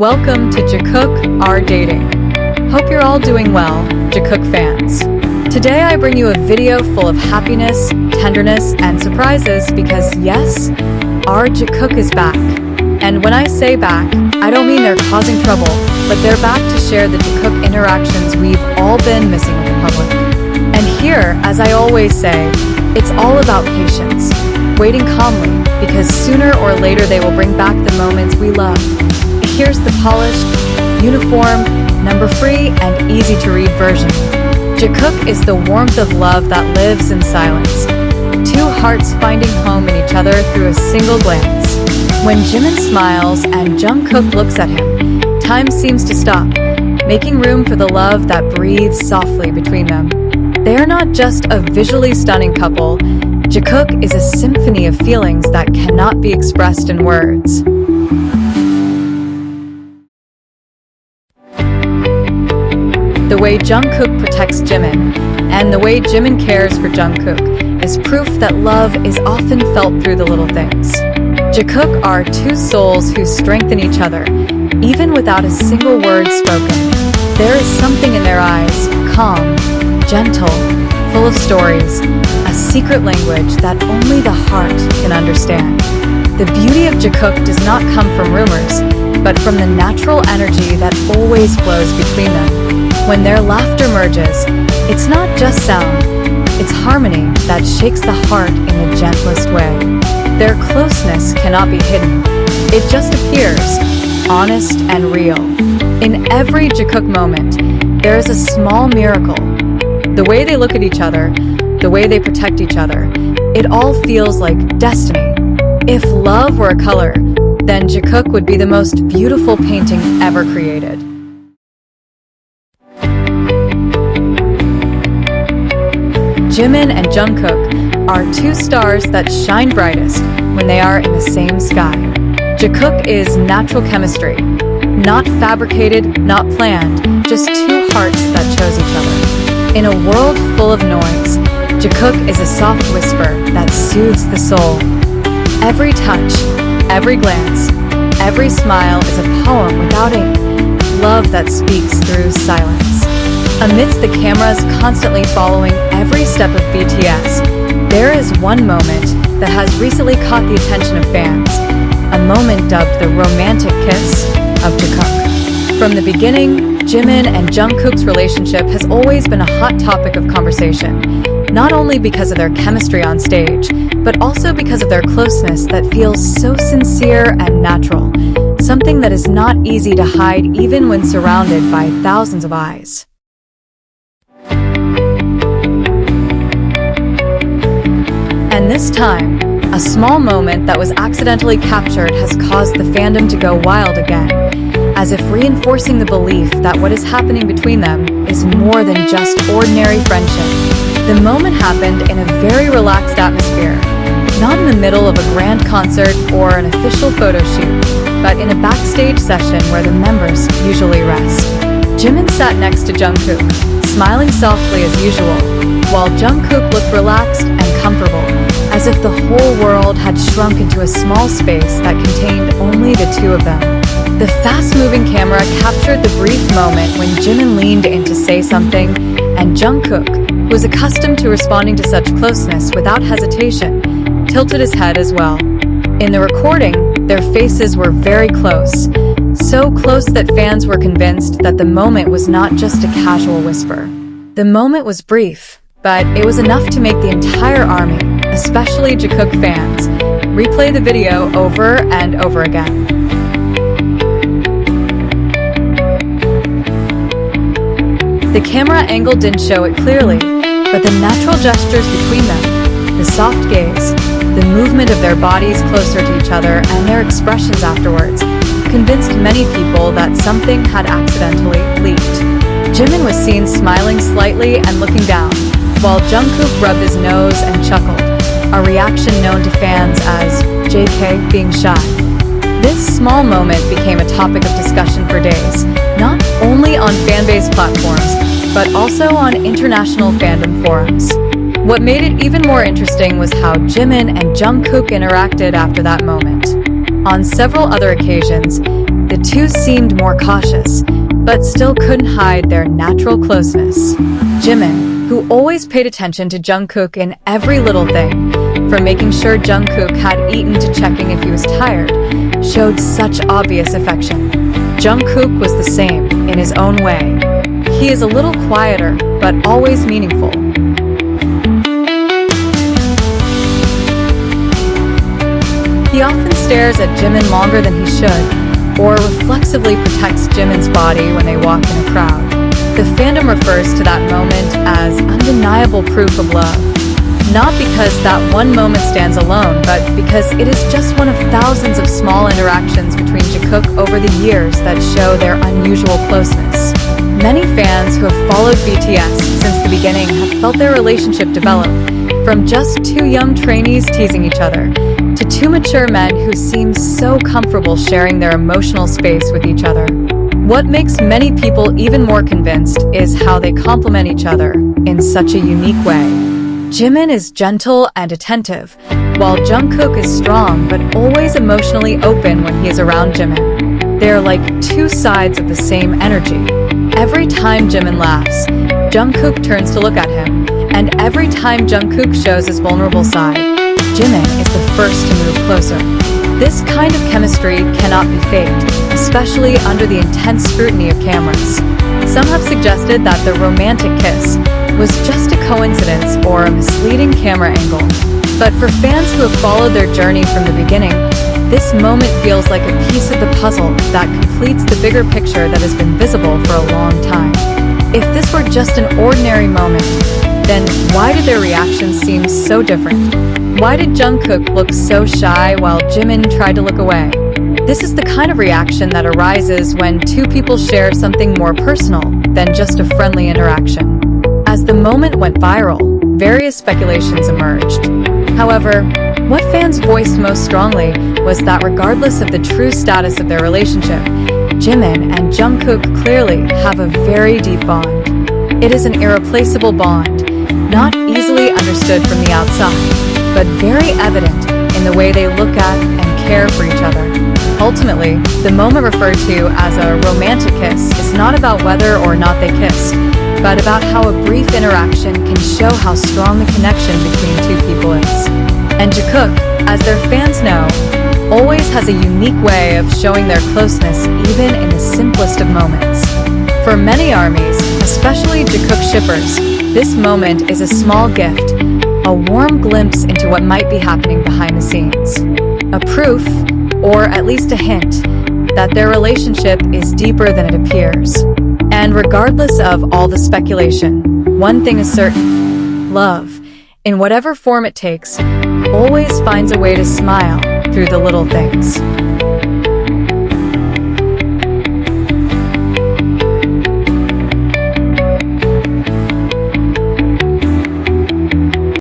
Welcome to Jikook Are Dating. Hope you're all doing well, Jikook fans. Today I bring you a video full of happiness, tenderness, and surprises because yes, our Jikook is back. And when I say back, I don't mean they're causing trouble, but they're back to share the Jikook interactions we've all been missing with the public. And here, as I always say, it's all about patience, waiting calmly, because sooner or later they will bring back the moments we love. Here's the polished, uniform, number-free, and easy-to-read version. Jikook is the warmth of love that lives in silence. Two hearts finding home in each other through a single glance. When Jimin smiles and Jungkook looks at him, time seems to stop, making room for the love that breathes softly between them. They are not just a visually stunning couple. Jikook is a symphony of feelings that cannot be expressed in words. The way Jungkook protects Jimin, and the way Jimin cares for Jungkook, is proof that love is often felt through the little things. Jikook are two souls who strengthen each other, even without a single word spoken. There is something in their eyes, calm, gentle, full of stories, a secret language that only the heart can understand. The beauty of Jikook does not come from rumors, but from the natural energy that always flows between them. When their laughter merges, it's not just sound, it's harmony that shakes the heart in the gentlest way. Their closeness cannot be hidden. It just appears, honest and real. In every Jikook moment, there is a small miracle. The way they look at each other, the way they protect each other, it all feels like destiny. If love were a color, then Jikook would be the most beautiful painting ever created. Jimin and Jungkook are two stars that shine brightest when they are in the same sky. Jikook is natural chemistry, not fabricated, not planned, just two hearts that chose each other. In a world full of noise, Jikook is a soft whisper that soothes the soul. Every touch, every glance, every smile is a poem without ink, love that speaks through silence. Amidst the cameras constantly following every step of BTS, there is one moment that has recently caught the attention of fans, a moment dubbed the romantic kiss of Jikook. From the beginning, Jimin and Jungkook's relationship has always been a hot topic of conversation, not only because of their chemistry on stage, but also because of their closeness that feels so sincere and natural, something that is not easy to hide even when surrounded by thousands of eyes. And this time, a small moment that was accidentally captured has caused the fandom to go wild again, as if reinforcing the belief that what is happening between them is more than just ordinary friendship. The moment happened in a very relaxed atmosphere, not in the middle of a grand concert or an official photo shoot, but in a backstage session where the members usually rest. Jimin sat next to Jungkook, smiling softly as usual, while Jungkook looked relaxed and comfortable, as if the whole world had shrunk into a small space that contained only the two of them. The fast-moving camera captured the brief moment when Jimin leaned in to say something, and Jungkook, who was accustomed to responding to such closeness without hesitation, tilted his head as well. In the recording, their faces were very close, so close that fans were convinced that the moment was not just a casual whisper. The moment was brief, but it was enough to make the entire army, especially Jikook fans, replay the video over and over again. The camera angle didn't show it clearly, but the natural gestures between them, the soft gaze, the movement of their bodies closer to each other, and their expressions afterwards, convinced many people that something had accidentally leaked. Jimin was seen smiling slightly and looking down, while Jungkook rubbed his nose and chuckled, a reaction known to fans as JK being shy. This small moment became a topic of discussion for days, not only on fan-based platforms, but also on international fandom forums. What made it even more interesting was how Jimin and Jungkook interacted after that moment. On several other occasions, the two seemed more cautious, but still couldn't hide their natural closeness. Jimin, who always paid attention to Jungkook in every little thing, from making sure Jungkook had eaten to checking if he was tired, showed such obvious affection. Jungkook was the same, in his own way. He is a little quieter, but always meaningful. He often stares at Jimin longer than he should, or reflexively protects Jimin's body when they walk in a crowd. The fandom refers to that moment as undeniable proof of love. Not because that one moment stands alone, but because it is just one of thousands of small interactions between Jikook over the years that show their unusual closeness. Many fans who have followed BTS since the beginning have felt their relationship develop, from just two young trainees teasing each other, to two mature men who seem so comfortable sharing their emotional space with each other. What makes many people even more convinced is how they complement each other in such a unique way. Jimin is gentle and attentive, while Jungkook is strong but always emotionally open when he is around Jimin. They are like two sides of the same energy. Every time Jimin laughs, Jungkook turns to look at him, and every time Jungkook shows his vulnerable side, Jimin is the first to move closer. This kind of chemistry cannot be faked, especially under the intense scrutiny of cameras. Some have suggested that the romantic kiss was just a coincidence or a misleading camera angle. But for fans who have followed their journey from the beginning, this moment feels like a piece of the puzzle that completes the bigger picture that has been visible for a long time. If this were just an ordinary moment, then why did their reactions seem so different? Why did Jungkook look so shy while Jimin tried to look away? This is the kind of reaction that arises when two people share something more personal than just a friendly interaction. As the moment went viral, various speculations emerged. However, what fans voiced most strongly was that regardless of the true status of their relationship, Jimin and Jungkook clearly have a very deep bond. It is an irreplaceable bond, not easily understood from the outside, but very evident in the way they look at and care for each other. Ultimately, the moment referred to as a romantic kiss is not about whether or not they kissed, but about how a brief interaction can show how strong the connection between two people is. And Jikook, as their fans know, always has a unique way of showing their closeness even in the simplest of moments. For many ARMYs, especially Jikook shippers, this moment is a small gift, a warm glimpse into what might be happening behind the scenes. A proof, or at least a hint, that their relationship is deeper than it appears. And regardless of all the speculation, one thing is certain: love, in whatever form it takes, always finds a way to smile through the little things.